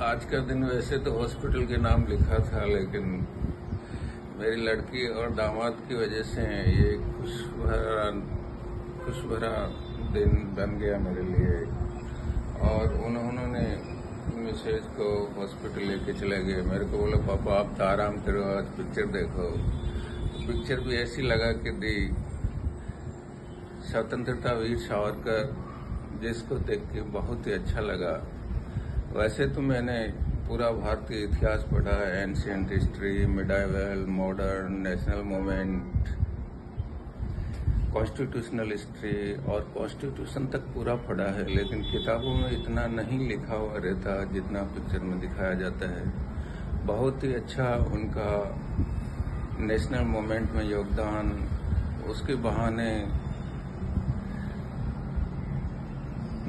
आज का दिन वैसे तो हॉस्पिटल के नाम लिखा था, लेकिन मेरी लड़की और दामाद की वजह से ये खुश भरा दिन बन गया मेरे लिए। और उन्होंने मिसेज को हॉस्पिटल लेके चले गए। मेरे को बोला, पापा आप तो आराम करो, आज पिक्चर देखो। तो पिक्चर भी ऐसी लगा कि दी स्वतंत्रता वीर सावरकर, जिसको देख के बहुत ही अच्छा लगा। वैसे तो मैंने पूरा भारतीय इतिहास पढ़ा है, ancient history, medieval, modern, national movement, constitutional history और कॉन्स्टिट्यूशन तक पूरा पढ़ा है, लेकिन किताबों में इतना नहीं लिखा हुआ रहता जितना पिक्चर में दिखाया जाता है। बहुत ही अच्छा उनका नेशनल मूवमेंट में योगदान, उसके बहाने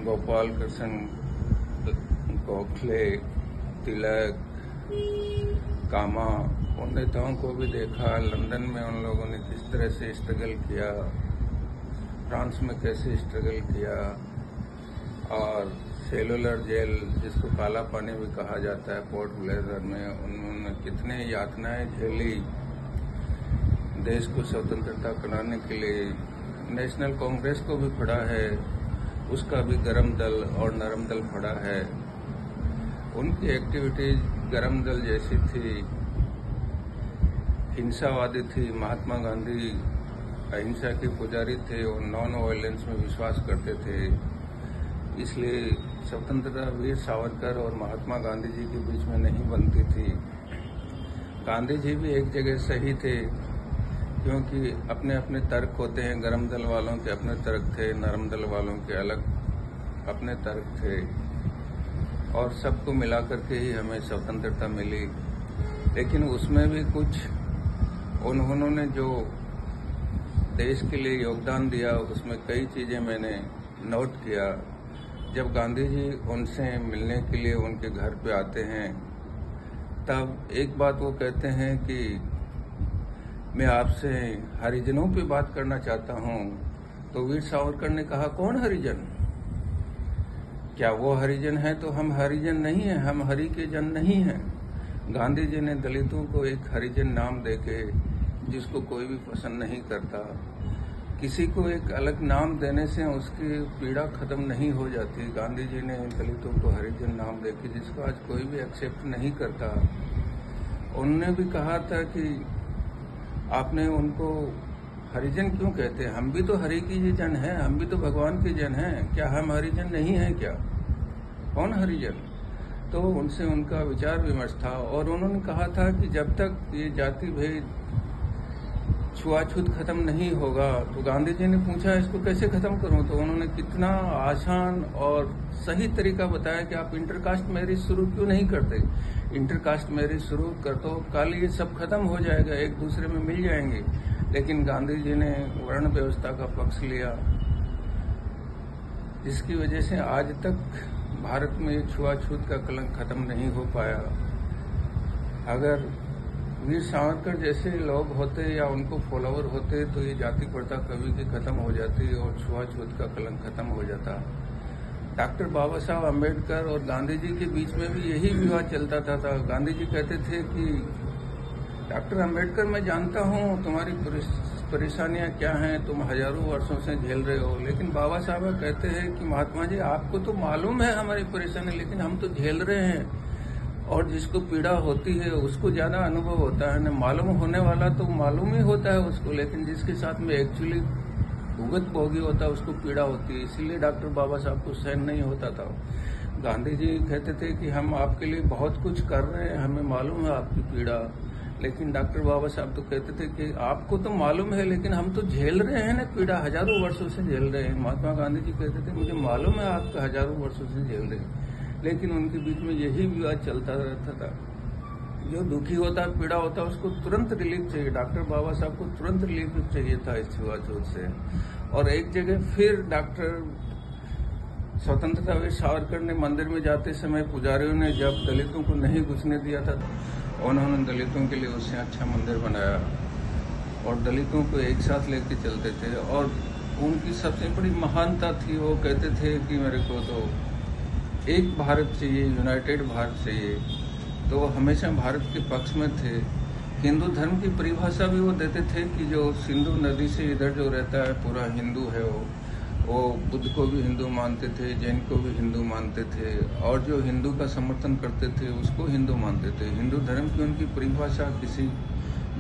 गोपाल कृष्ण गोखले, तिलक, कामा, उन नेताओं को भी देखा। लंदन में उन लोगों ने किस तरह से स्ट्रगल किया, फ्रांस में कैसे स्ट्रगल किया, और सेलुलर जेल जिसको काला पानी भी कहा जाता है पोर्ट ब्लेयर में, उन्होंने कितने यातनाएं झेली देश को स्वतंत्रता कराने के लिए। नेशनल कांग्रेस को भी पढ़ा है, उसका भी गरम दल और नरम दल पढ़ा है। उनकी एक्टिविटीज गरम दल जैसी थी, हिंसावादी थी। महात्मा गांधी अहिंसा के पुजारी थे और नॉन वायलेंस में विश्वास करते थे। इसलिए स्वतंत्रता वीर सावरकर और महात्मा गांधी जी के बीच में नहीं बनती थी। गांधी जी भी एक जगह सही थे, क्योंकि अपने अपने तर्क होते हैं। गरम दल वालों के अपने तर्क थे, नरम दल वालों के अलग अपने तर्क थे, और सबको मिला करके ही हमें स्वतंत्रता मिली। लेकिन उसमें भी कुछ उन्होंने जो देश के लिए योगदान दिया, उसमें कई चीजें मैंने नोट किया। जब गांधी जी उनसे मिलने के लिए उनके घर पे आते हैं, तब एक बात वो कहते हैं कि मैं आपसे हरिजनों पे बात करना चाहता हूं। तो वीर सावरकर ने कहा, कौन हरिजन? क्या वो हरिजन है? तो हम हरिजन नहीं हैं, हम हरि के जन नहीं हैं। गांधी जी ने दलितों को एक हरिजन नाम देके, जिसको कोई भी पसंद नहीं करता, किसी को एक अलग नाम देने से उसकी पीड़ा खत्म नहीं हो जाती। गांधी जी ने दलितों को हरिजन नाम देके, जिसको आज कोई भी एक्सेप्ट नहीं करता। उन्होंने भी कहा था कि आपने उनको हरिजन क्यों कहते हैं? हम भी तो हरि की ही जन हैं, हम भी तो भगवान के जन हैं। क्या हम हरिजन नहीं हैं क्या? कौन हरिजन? तो उनसे उनका विचार विमर्श था, और उन्होंने कहा था कि जब तक ये जाति भेद छुआछूत खत्म नहीं होगा। तो गांधी जी ने पूछा, इसको कैसे खत्म करूं? तो उन्होंने कितना आसान और सही तरीका बताया कि आप इंटरकास्ट मैरिज शुरू क्यों नहीं करते? इंटरकास्ट मैरिज शुरू कर तो कल ये सब खत्म हो जाएगा, एक दूसरे में मिल जाएंगे। लेकिन गांधी जी ने वर्ण व्यवस्था का पक्ष लिया, जिसकी वजह से आज तक भारत में छुआछूत का कलंक खत्म नहीं हो पाया। अगर वीर सावरकर जैसे लोग होते या उनको फॉलोवर होते, तो ये जाति प्रथा कभी की खत्म हो जाती और छुआछूत का कलंक खत्म हो जाता। डॉक्टर बाबा साहब अम्बेडकर और गांधी जी के बीच में भी यही विवाद चलता था। गांधी जी कहते थे कि डॉक्टर अम्बेडकर, मैं जानता हूँ तुम्हारी परेशानियां क्या हैं, तुम हजारों वर्षों से झेल रहे हो। लेकिन बाबा साहब कहते हैं कि महात्मा जी, आपको तो मालूम है हमारी परेशानी, लेकिन हम तो झेल रहे हैं। और जिसको पीड़ा होती है उसको ज्यादा अनुभव होता है। न मालूम होने वाला तो मालूम ही होता है उसको, लेकिन जिसके साथ में एक्चुअली भुगत भोगी होता है उसको पीड़ा होती है। इसीलिए डॉक्टर बाबा साहब को सहन नहीं होता था। गांधी जी कहते थे कि हम आपके लिए बहुत कुछ कर रहे हैं, हमें मालूम है आपकी पीड़ा। लेकिन डॉक्टर बाबा साहब तो कहते थे कि आपको तो मालूम है, लेकिन हम तो झेल रहे हैं ना पीड़ा, हजारों वर्षों से झेल रहे हैं। महात्मा गांधी जी कहते थे, मुझे मालूम है आप तो हजारों वर्षों से झेल रहे हैं। लेकिन उनके बीच में यही विवाद चलता रहता था। जो दुखी होता है, पीड़ा होता है, उसको तुरंत रिलीफ चाहिए। डॉक्टर बाबा साहब को तुरंत रिलीफ चाहिए था इस छुआछूत से। और एक जगह फिर डॉक्टर स्वतंत्रता वीर सावरकर ने मंदिर में जाते समय पुजारियों ने जब दलितों को नहीं घुसने दिया था, उन्होंने दलितों के लिए उससे अच्छा मंदिर बनाया और दलितों को एक साथ लेके चलते थे। और उनकी सबसे बड़ी महानता थी, वो कहते थे कि मेरे को तो एक भारत चाहिए, यूनाइटेड भारत चाहिए। तो वो हमेशा भारत के पक्ष में थे। हिंदू धर्म की परिभाषा भी वो देते थे कि जो सिंधु नदी से इधर जो रहता है पूरा हिंदू है। वो बुद्ध को भी हिंदू मानते थे, जैन को भी हिंदू मानते थे, और जो हिंदू का समर्थन करते थे उसको हिंदू मानते थे। हिंदू धर्म की उनकी परिभाषा किसी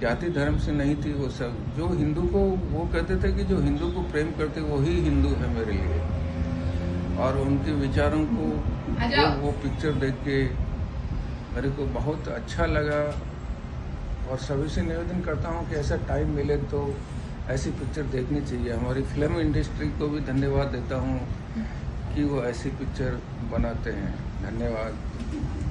जाति धर्म से नहीं थी। वो सब जो हिंदू को, वो कहते थे कि जो हिंदू को प्रेम करते वही हिंदू है मेरे लिए। और उनके विचारों को वो पिक्चर देख के मेरे को बहुत अच्छा लगा। और सभी से निवेदन करता हूँ कि ऐसा टाइम मिले तो ऐसी पिक्चर देखनी चाहिए। हमारी फिल्म इंडस्ट्री को भी धन्यवाद देता हूँ कि वो ऐसी पिक्चर बनाते हैं। धन्यवाद।